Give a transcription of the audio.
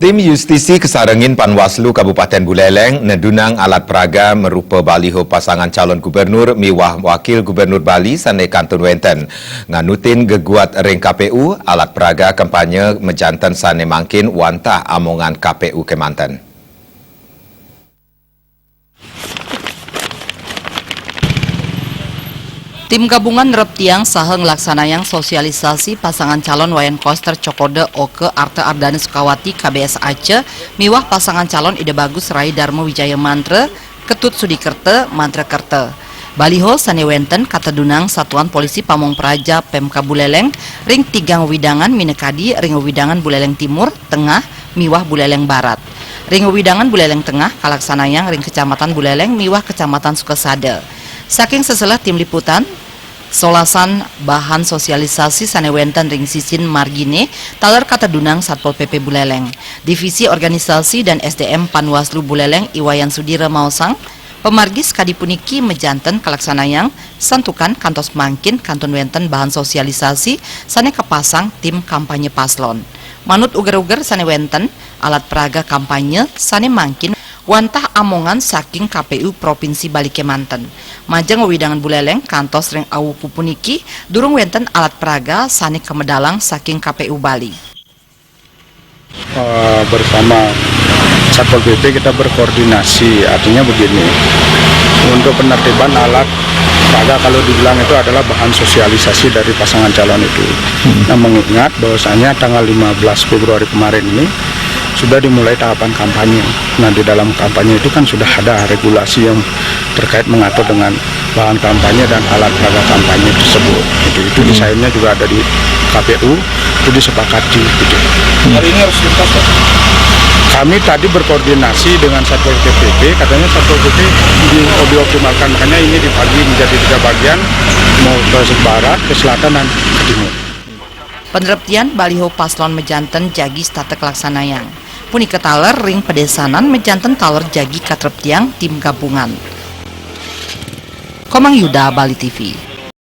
Tim Justisi Kesarangin Panwaslu Kabupaten Buleleng nedunang alat peraga merupa baliho pasangan calon gubernur miwah wakil gubernur Bali Sane Kantun Wenten. Nganutin geguat ring KPU, alat peraga kampanye mejantan sane mangkin wantah amongan KPU Kemanten. Tim gabungan nerep tiang saha ngelaksanayang sosialisasi pasangan calon Wayan Koster Cokode Oke Arte Ardani Sukawati KBS Aceh miwah pasangan calon Ide Bagus Rai Darmo Wijaya Mantre Ketut Sudikerte Mantre Kerte. Baliho sane wenten kata dunang Satuan Polisi Pamong Praja Pemka Buleleng ring 3 widangan Minekadi ring widangan Buleleng Timur Tengah miwah Buleleng Barat. Ring widangan Buleleng Tengah kalaksanayang ring Kecamatan Buleleng miwah Kecamatan Sukasade. Saking seselah tim liputan, solasan bahan sosialisasi sanewenten ring sisin margine taler kata dunang Satpol PP Buleleng, Divisi Organisasi dan SDM Panwaslu Buleleng Iwayan Sudira Mausang, pemargis kadipuniki mejanten kalaksanayang santukan kantos mangkin kantun wenten bahan sosialisasi sane kepasang tim kampanye paslon. Manut uger-uger sanewenten alat peraga kampanye sane mangkin wantah amongan saking KPU Provinsi Bali Kemanten. Majang widangan Buleleng kantos ring awu pupuniki durung wenten alat peraga sane kemedalang saking KPU Bali. Bersama Satpol PP kita berkoordinasi, artinya begini, untuk penertiban alat peraga kalau dibilang itu adalah bahan sosialisasi dari pasangan calon itu. Nah, mengingat bahwasanya tanggal 15 Februari kemarin ini sudah dimulai tahapan kampanye. Nah, di dalam kampanye itu kan sudah ada regulasi yang terkait mengatur dengan bahan kampanye dan alat peraga kampanye tersebut. Itu desainnya juga ada di KPU, itu disepakati. Gitu. Hari ini harus tuntas, Pak. Kami tadi berkoordinasi dengan Satpol PP, katanya Satpol PP dioptimalkan, makanya ini dibagi menjadi 3 bagian, mau ke barat, ke selatan, dan ke timur. Peneraptian baliho paslon mejanten jagi statek laksanayang. Punika taler ring pedesanan mejanten taler jagi katrep tiang tim gabungan. Komang Yuda, Bali TV.